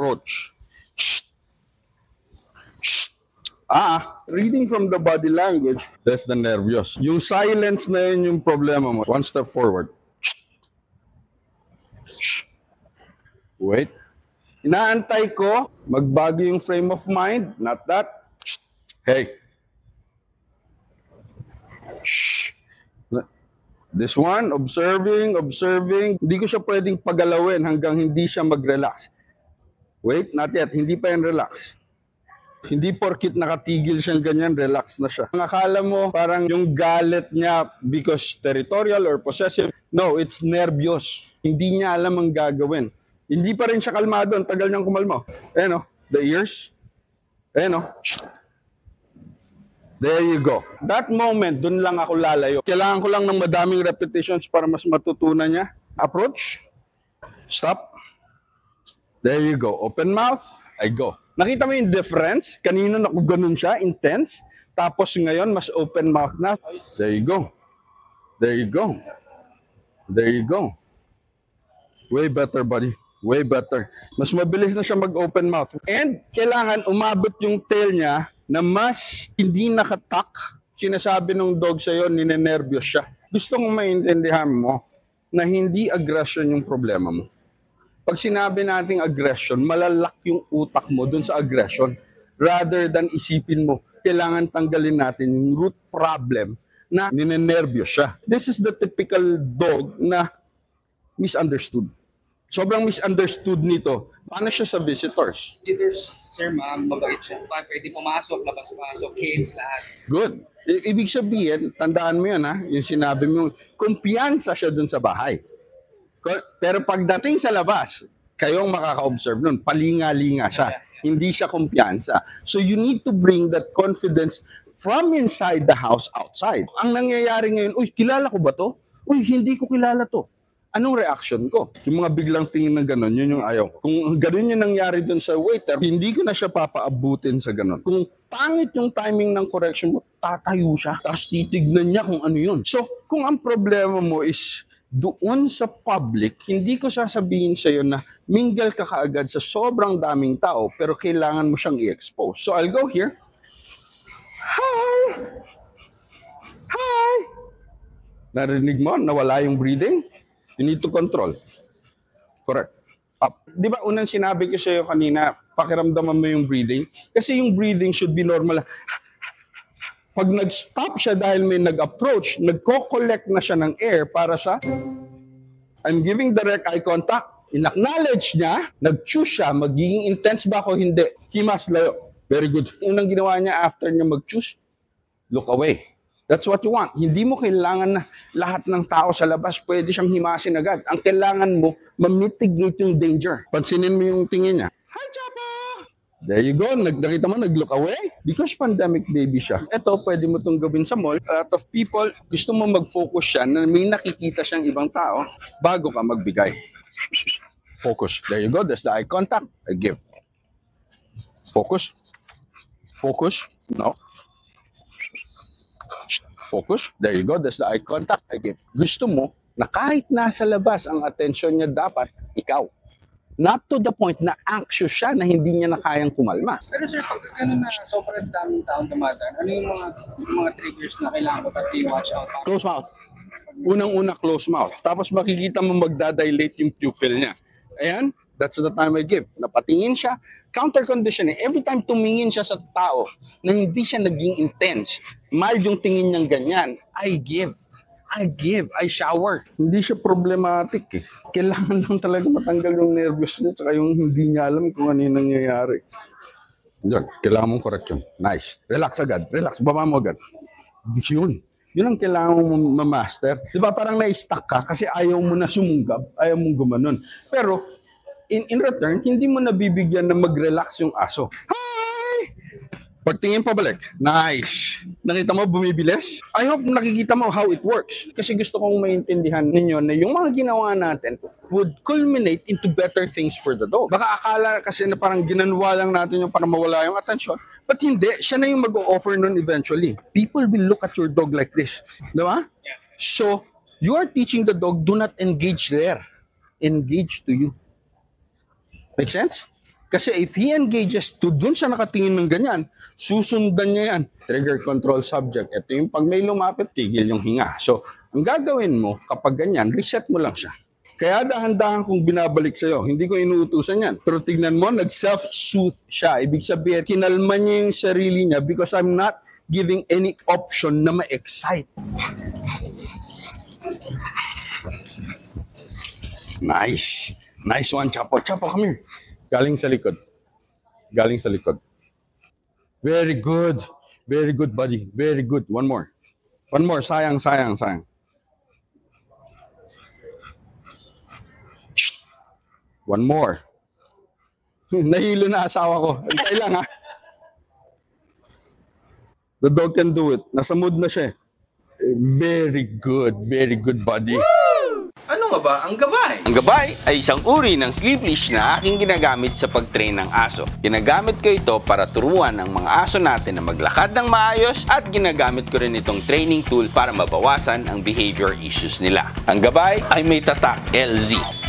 approach. Reading from the body language, that's the nervyos. Yung silence na yun yung problema mo. One step forward. Wait. Inaantay ko, magbago yung frame of mind, not that. Hey. This one, observing. Hindi ko siya pwedeng pagalawin hanggang hindi siya mag-relax. Wait, not yet. Hindi pa yan relax. Hindi porkit nakatigil siyang ganyan, relax na siya. Ang akala mo, parang yung galit niya because territorial or possessive. No, it's nervyos. Hindi niya alam ang gagawin. Hindi pa rin siya kalmado. Ang tagal niyang kumalma. Ayan o, the ears. Ayan o. There you go. That moment, dun lang ako lalayo. Kailangan ko lang ng madaming repetitions para mas matutunan niya. Approach. Stop. There you go. Open mouth. I go. Nakita mo yung difference? Kanina ganun siya, intense. Tapos ngayon, mas open mouth na. There you go. There you go. There you go. Way better, buddy. Way better. Mas mabilis na siya mag-open mouth. And kailangan umabot yung tail niya na mas hindi nakatak. Sinasabi ng dog sa'yo, ninenervyos siya. Gusto kong maintindihan mo na hindi aggression yung problema mo. Pag sinabi nating aggression, malalak yung utak mo dun sa aggression. Rather than isipin mo, kailangan tanggalin natin yung root problem na ninenervyos siya. This is the typical dog na misunderstood. Sobrang misunderstood nito. Paano siya sa visitors? Visitors, sir, ma'am, mabait siya. Pwede pumasok, labas-pasok, kids, lahat. Good. Ibig sabihin, tandaan mo yan ha, yung sinabi mo, kumpiyansa siya dun sa bahay. Pero pagdating sa labas, kayong makaka-observe nun, palinga-linga siya. Hindi siya kumpiyansa. So you need to bring that confidence from inside the house outside. Ang nangyayari ngayon, uy, kilala ko ba to? Uy, hindi ko kilala to. Anong reaction ko? Yung mga biglang tingin ng gano'n, yun yung ayaw. Kung gano'n yung nangyari dun sa waiter, hindi ko na siya papaabutin sa gano'n. Kung pangit yung timing ng correction mo, tatayo siya. Tapos titignan niya kung ano yun. So, kung ang problema mo is doon sa public, hindi ko sasabihin sa'yo na mingle ka kaagad sa sobrang daming tao, pero kailangan mo siyang i-expose. So, I'll go here. Hi! Hi! Narinig mo? Nawala yung breathing? You need to control. Correct. Up. Di ba unang sinabi ko sa'yo kanina, pakiramdaman mo yung breathing? Kasi yung breathing should be normal. Pag nag-stop siya dahil may nag-approach, nagko-collect na siya ng air para sa I'm giving direct eye contact. In-acknowledge niya, nag-choose siya, magiging intense ba ako? Hindi. Himas layo. Very good. Unang ginawa niya after niya mag-choose, look away. That's what you want. Hindi mo kailangan na lahat ng tao sa labas pwede siyang himasin agad. Ang kailangan mo, ma-mitigate yung danger. Pansinin mo yung tingin niya. Hi, Chapa! There you go. Nakita mo, nag-look away. Because pandemic baby siya. Ito, pwede mo itong gawin sa mall. A lot of people, gusto mo mag-focus siya na may nakikita siyang ibang tao bago ka magbigay. Focus. There you go. That's the eye contact. I give. Focus. Focus. No. Focus. There you go. That's the eye contact I give. Gusto mo na kahit nasa labas ang attention niya dapat ikaw. Not to the point na anxious siya na hindi niya na kayang kumalma. Pero sir, pag gano'n na sobrang daming taong dumadaan, ano yung mga triggers na kailangan ko pati watch out? Close mouth. Unang-una, close mouth. Tapos makikita mo magdadilate yung pupil niya. Ayan, that's the time I give. Napatingin siya, counter conditioning. Every time tumingin siya sa tao na hindi siya naging intense, mild yung tingin niyang ganyan, I give, I shower. Hindi siya problematic eh. Kailangan lang talaga matanggal yung nervous niya tsaka yung hindi niya alam kung ano yung nangyayari. Yun, kailangan mong correction. Nice. Relax agad. Relax. Baba mo agad. Yun. Yun ang kailangan mong ma-master. Di ba parang na-stuck ka kasi ayaw mo na sumunggab, ayaw mong gumanon. Pero in return, hindi mo nabibigyan na mag-relax yung aso. Hi! Pagtingin pabalik. Nice. Nakita mo bumibilis? I hope nakikita mo how it works. Kasi gusto kong maintindihan ninyo na yung mga ginawa natin would culminate into better things for the dog. Baka akala kasi na parang ginanwa lang natin yung para mawala yung atensyon. But hindi. Siya na yung mag-o-offer nun eventually. People will look at your dog like this. Diba? Yeah. So, you are teaching the dog, do not engage there. Engage to you. Make sense? Kasi if he engages to dun siya nakatingin ng ganyan, susundan niya yan. Trigger control subject. Ito yung pag may lumapit, tigil yung hinga. So, ang gagawin mo kapag ganyan, reset mo lang siya. Kaya dahan-dahan kong binabalik sa'yo. Hindi ko inuutusan yan. Pero tignan mo, nag-self-soothe siya. Ibig sabihin, kinalma niya yung sarili niya because I'm not giving any option na ma-excite. Nice. Nice one, Chapo. Chapo, come here. Galing sa likod. Galing sa likod. Very good. Very good, buddy. Very good. One more. One more. Sayang, sayang, sayang. One more. Nahilo na asawa ko. Antay lang, ha? The dog can do it. Nasa mood na siya. Very good. Very good, buddy. Ano nga ba ang gabay? Ang gabay ay isang uri ng sleep leash na aking ginagamit sa pag-train ng aso. Ginagamit ko ito para turuan ang mga aso natin na maglakad ng maayos at ginagamit ko rin itong training tool para mabawasan ang behavior issues nila. Ang gabay ay may tatak LZ.